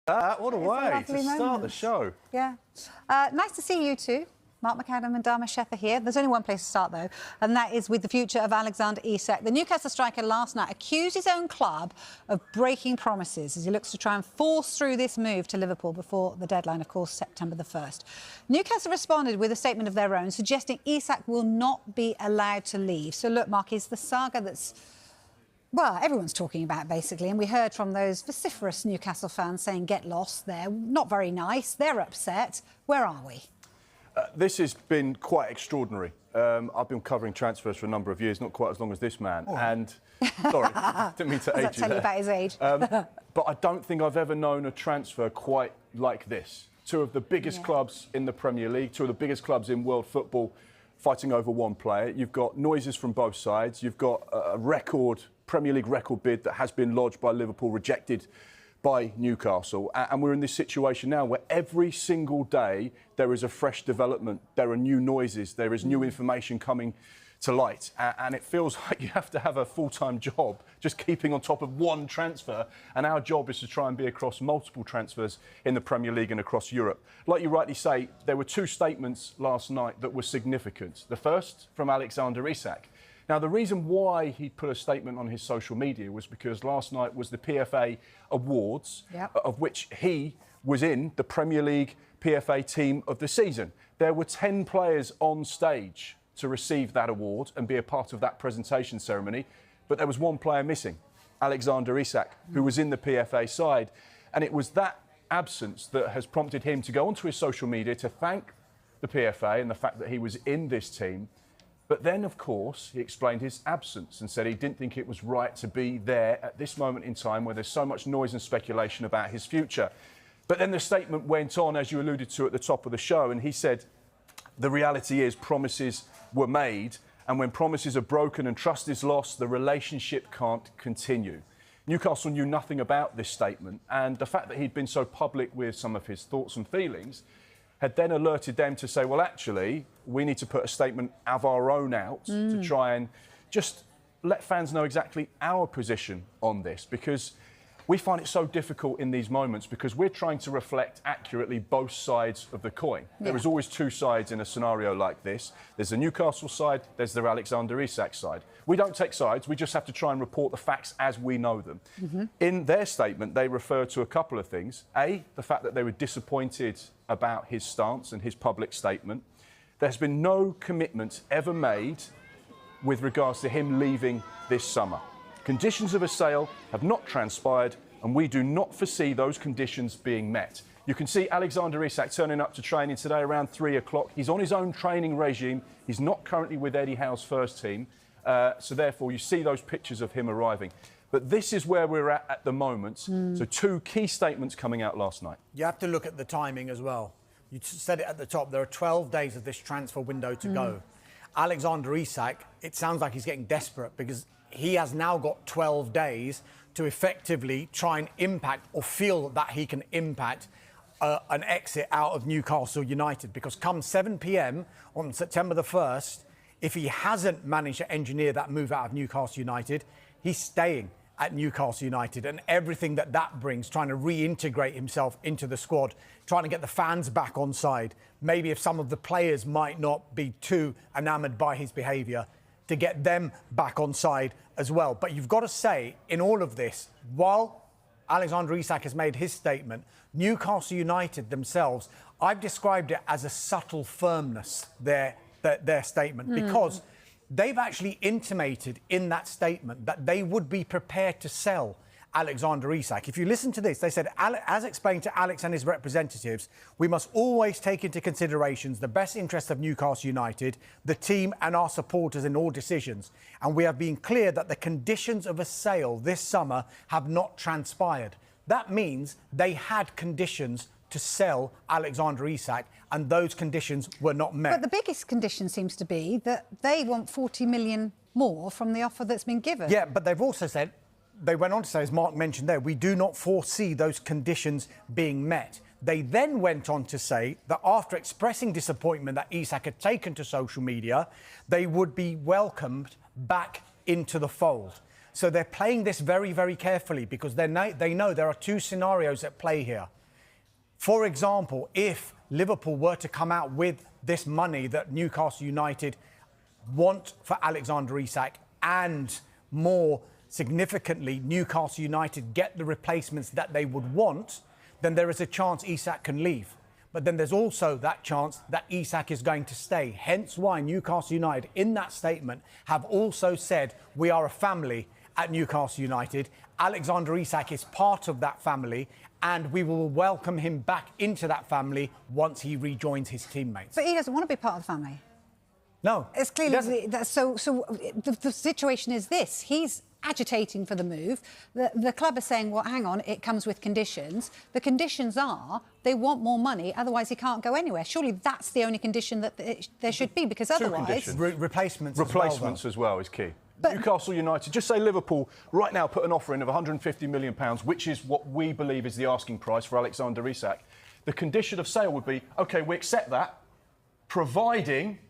What a way to start the show. Yeah. Nice to see you two. Mark McAdam and Dharma Sheth are here. There's only one place to start, though, and that is with the future of Alexander Isak. The Newcastle striker last night accused his own club of breaking promises as he looks to try and force through this move to Liverpool before the deadline, of course, September the 1st. Newcastle responded with a statement of their own, suggesting Isak will not be allowed to leave. So, look, Mark, is the saga that's... well, everyone's talking about, basically, and we heard from those vociferous Newcastle fans saying, get lost, they're not very nice, they're upset. Where are we? This has been quite extraordinary. I've been covering transfers for a number of years, not quite as long as this man. Oh. And, sorry, didn't mean to age you there. Tell you about his age. But I don't think I've ever known a transfer quite like this. Two of the biggest clubs in the Premier League, two of the biggest clubs in world football fighting over one player. You've got noises from both sides. You've got a record, Premier League record bid that has been lodged by Liverpool, rejected by Newcastle, and we're in this situation now where every single day there is a fresh development, there are new noises, there is new information coming to light, and it feels like you have to have a full-time job just keeping on top of one transfer, and our job is to try and be across multiple transfers in the Premier League and across Europe. Like you rightly say, there were two statements last night that were significant. The first from Alexander Isak. Now, the reason why he put a statement on his social media was because last night was the PFA Awards, of which he was in the Premier League PFA Team of the Season. There were 10 players on stage to receive that award and be a part of that presentation ceremony, but there was one player missing, Alexander Isak, who was in the PFA side. And it was that absence that has prompted him to go onto his social media to thank the PFA and the fact that he was in this team. But then, of course, he explained his absence and said he didn't think it was right to be there at this moment in time where there's so much noise and speculation about his future. But then the statement went on, as you alluded to at the top of the show, and he said, the reality is promises were made, and when promises are broken and trust is lost, the relationship can't continue. Newcastle knew nothing about this statement, and the fact that he'd been so public with some of his thoughts and feelings had then alerted them to say, well, actually, we need to put a statement of our own out to try and just let fans know exactly our position on this, because we find it so difficult in these moments because we're trying to reflect accurately both sides of the coin. There is always two sides in a scenario like this. There's the Newcastle side, there's the Alexander Isak side. We don't take sides, we just have to try and report the facts as we know them. In their statement, they refer to a couple of things. A, the fact that they were disappointed about his stance and his public statement. There's been no commitment ever made with regards to him leaving this summer. Conditions of a sale have not transpired, and we do not foresee those conditions being met. You can see Alexander Isak turning up to training today around 3 o'clock. He's on his own training regime. He's not currently with Eddie Howe's first team. So therefore, you see those pictures of him arriving. But this is where we're at the moment. So two key statements coming out last night. You have to look at the timing as well. You said it at the top. There are 12 days of this transfer window to go. Alexander Isak, it sounds like he's getting desperate because he has now got 12 days to effectively try and impact or feel that he can impact an exit out of Newcastle United. Because come 7 p.m. on September the 1st, if he hasn't managed to engineer that move out of Newcastle United, he's staying at Newcastle United, and everything that brings, trying to reintegrate himself into the squad, trying to get the fans back on side. Maybe if some of the players might not be too enamoured by his behaviour, to get them back on side as well. But you've got to say, in all of this, while Alexander Isak has made his statement, Newcastle United themselves, I've described it as a subtle firmness, their statement, because they've actually intimated in that statement that they would be prepared to sell Alexander Isak. If you listen to this, they said, as explained to Alex and his representatives, we must always take into consideration the best interest of Newcastle United, the team and our supporters in all decisions. And we have been clear that the conditions of a sale this summer have not transpired. That means they had conditions to sell Alexander Isak, and those conditions were not met. But the biggest condition seems to be that they want 40 million more from the offer that's been given. Yeah, but they've also said, they went on to say, as Mark mentioned there, we do not foresee those conditions being met. They then went on to say that after expressing disappointment that Isak had taken to social media, they would be welcomed back into the fold. So they're playing this very, very carefully because they know there are two scenarios at play here. For example, if Liverpool were to come out with this money that Newcastle United want for Alexander Isak, and more significantly, Newcastle United get the replacements that they would want, then there is a chance Isak can leave. But then there's also that chance that Isak is going to stay. Hence why Newcastle United, in that statement, have also said, we are a family at Newcastle United. Alexander Isak is part of that family, and we will welcome him back into that family once he rejoins his teammates. But he doesn't want to be part of the family. No. It's clearly... So the situation is this. He's agitating for the move. The club is saying, well, hang on, it comes with conditions. The conditions are they want more money, otherwise he can't go anywhere. Surely that's the only condition that there should be, because otherwise... Replacements as well is key. But Newcastle United, just say Liverpool right now put an offer in of £150 million, which is what we believe is the asking price for Alexander Isak. The condition of sale would be, OK, we accept that, providing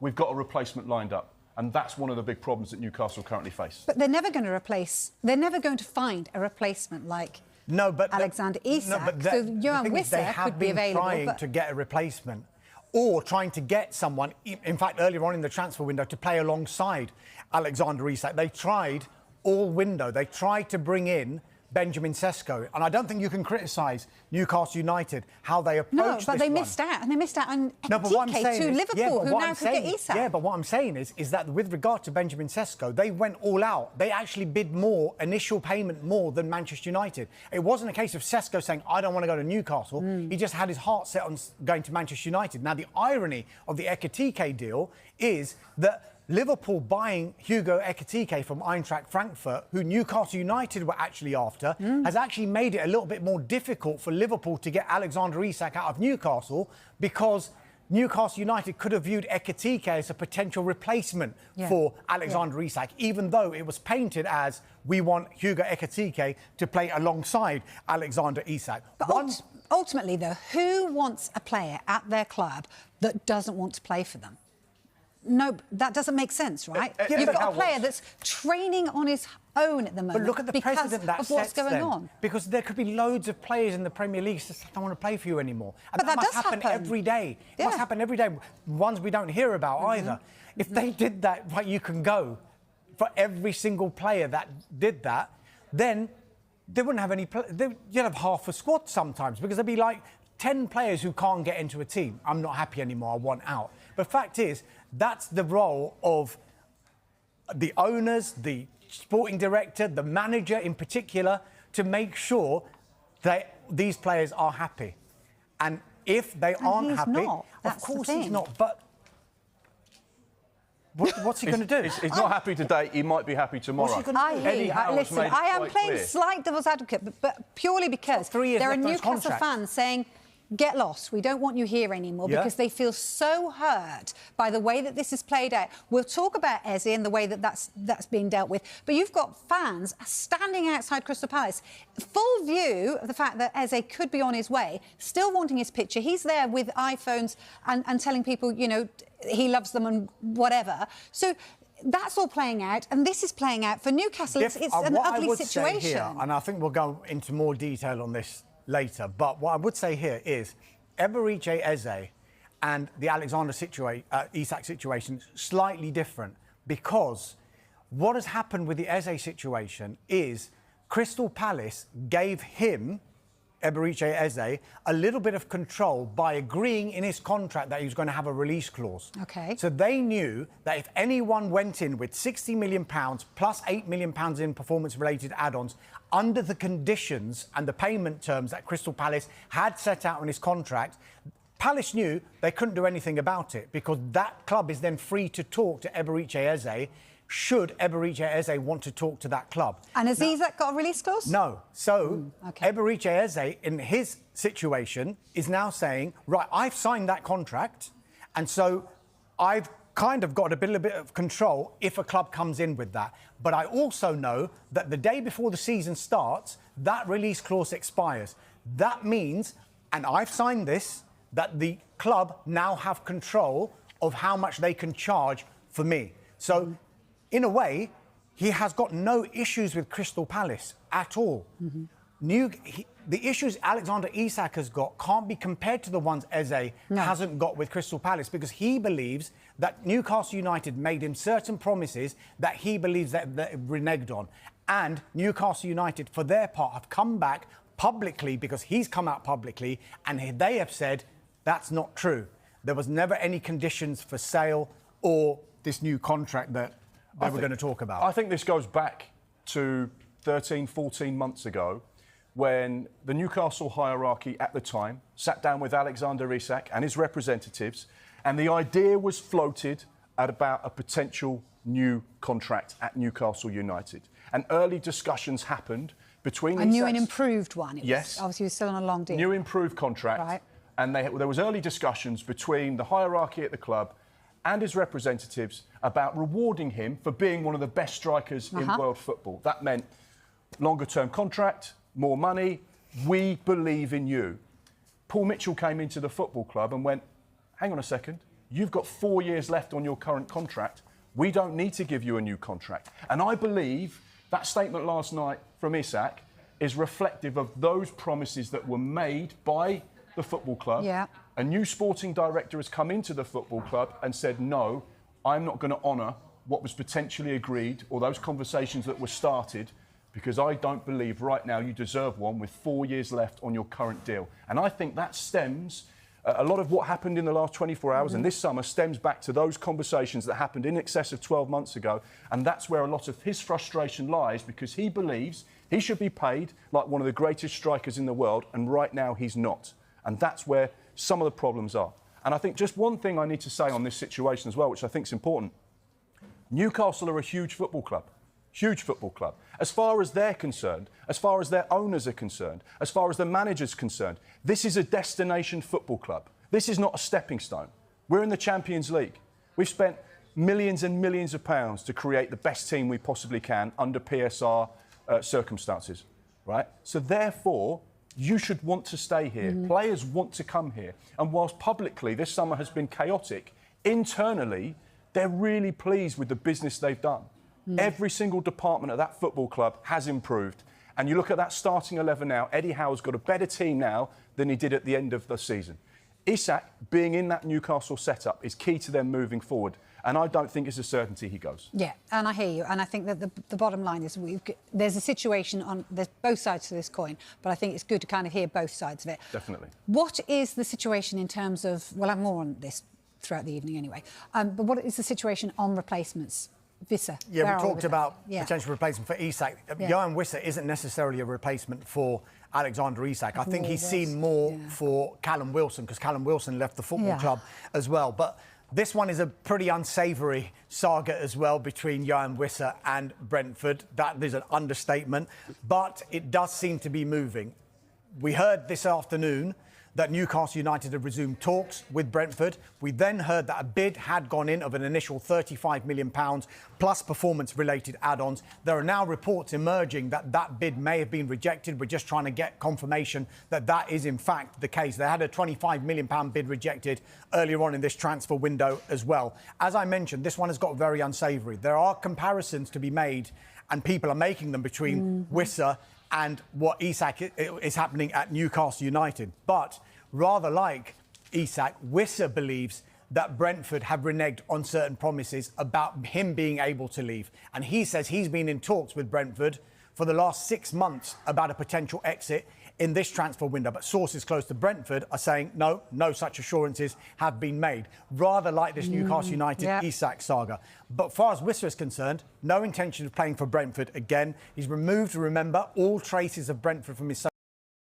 we've got a replacement lined up. And that's one of the big problems that Newcastle currently face. But they're never going to replace... They're never going to find a replacement like Alexander Isak. No, but so Johan Wisser could be available. They have been trying to get a replacement, or trying to get someone, in fact, earlier on in the transfer window, to play alongside Alexander Isak. They tried all window. They tried to bring in Benjamin Sesko. And I don't think you can criticise Newcastle United, how they approached this but they missed out. And they missed out on Ekitike to Liverpool, who now could get Isak. Yeah, but what I'm saying is that with regard to Benjamin Sesko, they went all out. They actually bid more, initial payment more than Manchester United. It wasn't a case of Sesko saying, I don't want to go to Newcastle. He just had his heart set on going to Manchester United. Now, the irony of the Ekitike deal is that Liverpool buying Hugo Ekitike from Eintracht Frankfurt, who Newcastle United were actually after, has actually made it a little bit more difficult for Liverpool to get Alexander Isak out of Newcastle, because Newcastle United could have viewed Ekitike as a potential replacement for Alexander Isak, even though it was painted as, we want Hugo Ekitike to play alongside Alexander Isak. But ultimately, though, who wants a player at their club that doesn't want to play for them? No, that doesn't make sense, right? You've got a player that's training on his own at the moment. But look at the precedent that of what's going on. Because there could be loads of players in the Premier League that don't want to play for you anymore. And but that must does happen every day. It must happen every day. Ones we don't hear about either. If they did that, right, you can go for every single player that did that, then they wouldn't have any... You'd have half a squad sometimes, because there'd be like 10 players who can't get into a team. I'm not happy anymore, I want out. But fact is, that's the role of the owners, the sporting director, the manager in particular, to make sure that these players are happy. And if they aren't happy, of course he's not. But what's he going to do? He's not happy today. He might be happy tomorrow. Listen, I am playing slight devil's advocate, but purely because there are Newcastle fans saying, get lost. We don't want you here anymore, because they feel so hurt by the way that this is played out. We'll talk about Eze and the way that that's being dealt with. But you've got fans standing outside Crystal Palace, full view of the fact that Eze could be on his way, still wanting his picture. He's there with iPhones and telling people, you know, he loves them and whatever. So that's all playing out, and this is playing out for Newcastle. It's an ugly situation. Say here, and I think we'll go into more detail on this later, but what I would say here is Eberechi Eze and the Alexander Isak situation slightly different, because what has happened with the Eze situation is Crystal Palace gave him, Eberechi Eze, a little bit of control by agreeing in his contract that he was going to have a release clause. Okay. So they knew that if anyone went in with £60 million plus £8 million in performance-related add-ons under the conditions and the payment terms that Crystal Palace had set out in his contract, Palace knew they couldn't do anything about it, because that club is then free to talk to Eberechi Eze should Eberechi Eze want to talk to that club. And has Isak got a release clause? No. So Eberechi Eze, in his situation, is now saying, right, I've signed that contract, and so I've kind of got a bit of control if a club comes in with that. But I also know that the day before the season starts, that release clause expires. That means, and I've signed this, that the club now have control of how much they can charge for me. So, in a way, he has got no issues with Crystal Palace at all. The issues Alexander Isak has got can't be compared to the ones Eze hasn't got with Crystal Palace, because he believes that Newcastle United made him certain promises that he believes that reneged on. And Newcastle United, for their part, have come back publicly, because he's come out publicly, and they have said that's not true. There was never any conditions for sale or this new contract that they were going to talk about. I think this goes back to 13, 14 months ago, when the Newcastle hierarchy at the time sat down with Alexander Isak and his representatives, and the idea was floated at about a potential new contract at Newcastle United. And early discussions happened between... A new and improved one. Yes. Obviously, he was still on a long deal. New improved contract. Right. And there was early discussions between the hierarchy at the club and his representatives about rewarding him for being one of the best strikers in world football. That meant longer-term contract, more money. We believe in you. Paul Mitchell came into the football club and went, hang on a second, you've got 4 years left on your current contract. We don't need to give you a new contract. And I believe that statement last night from Isak is reflective of those promises that were made by the football club. Yeah. A new sporting director has come into the football club and said, no, I'm not going to honour what was potentially agreed or those conversations that were started, because I don't believe right now you deserve one with 4 years left on your current deal. And I think that stems, a lot of what happened in the last 24 hours and this summer stems back to those conversations that happened in excess of 12 months ago. And that's where a lot of his frustration lies, because he believes he should be paid like one of the greatest strikers in the world, and right now he's not. And that's where some of the problems are. And I think just one thing I need to say on this situation as well, which I think is important. Newcastle are a huge football club. Huge football club. As far as they're concerned, as far as their owners are concerned, as far as the manager's concerned, this is a destination football club. This is not a stepping stone. We're in the Champions League. We've spent millions and millions of pounds to create the best team we possibly can under PSR circumstances, right? So therefore, you should want to stay here. Players want to come here. And whilst publicly this summer has been chaotic, internally, they're really pleased with the business they've done. Every single department of that football club has improved. And you look at that starting 11 now, Eddie Howe's got a better team now than he did at the end of the season. Isak being in that Newcastle setup is key to them moving forward. And I don't think it's a certainty he goes. Yeah, and I hear you. And I think that the bottom line is there's a situation on... There's both sides to this coin, but I think it's good to kind of hear both sides of it. Definitely. What is the situation in terms of... We'll have more on this throughout the evening anyway. But what is the situation on replacements? Wissa. Yeah, we talked about potential replacement for Isak. Johan Wissa isn't necessarily a replacement for Alexander Isak. I think he's seen more for Callum Wilson, because Callum Wilson left the football club as well. But this one is a pretty unsavoury saga as well between Johan Wissa and Brentford. That is an understatement, but it does seem to be moving. We heard this afternoon that Newcastle United had resumed talks with Brentford. We then heard that a bid had gone in of an initial £35 million plus performance-related add-ons. There are now reports emerging that that bid may have been rejected. We're just trying to get confirmation that that is in fact the case. They had a £25 million bid rejected earlier on in this transfer window as well. As I mentioned, this one has got very unsavoury. There are comparisons to be made, and people are making them between Wissa and what Isak is happening at Newcastle United. But rather like Isak, Wissa believes that Brentford have reneged on certain promises about him being able to leave. And he says he's been in talks with Brentford for the last 6 months about a potential exit in this transfer window. But sources close to Brentford are saying, no such assurances have been made. Rather like this Newcastle United Isak saga. But as far as Wissa is concerned, no intention of playing for Brentford again. He's removed, remember, all traces of Brentford from his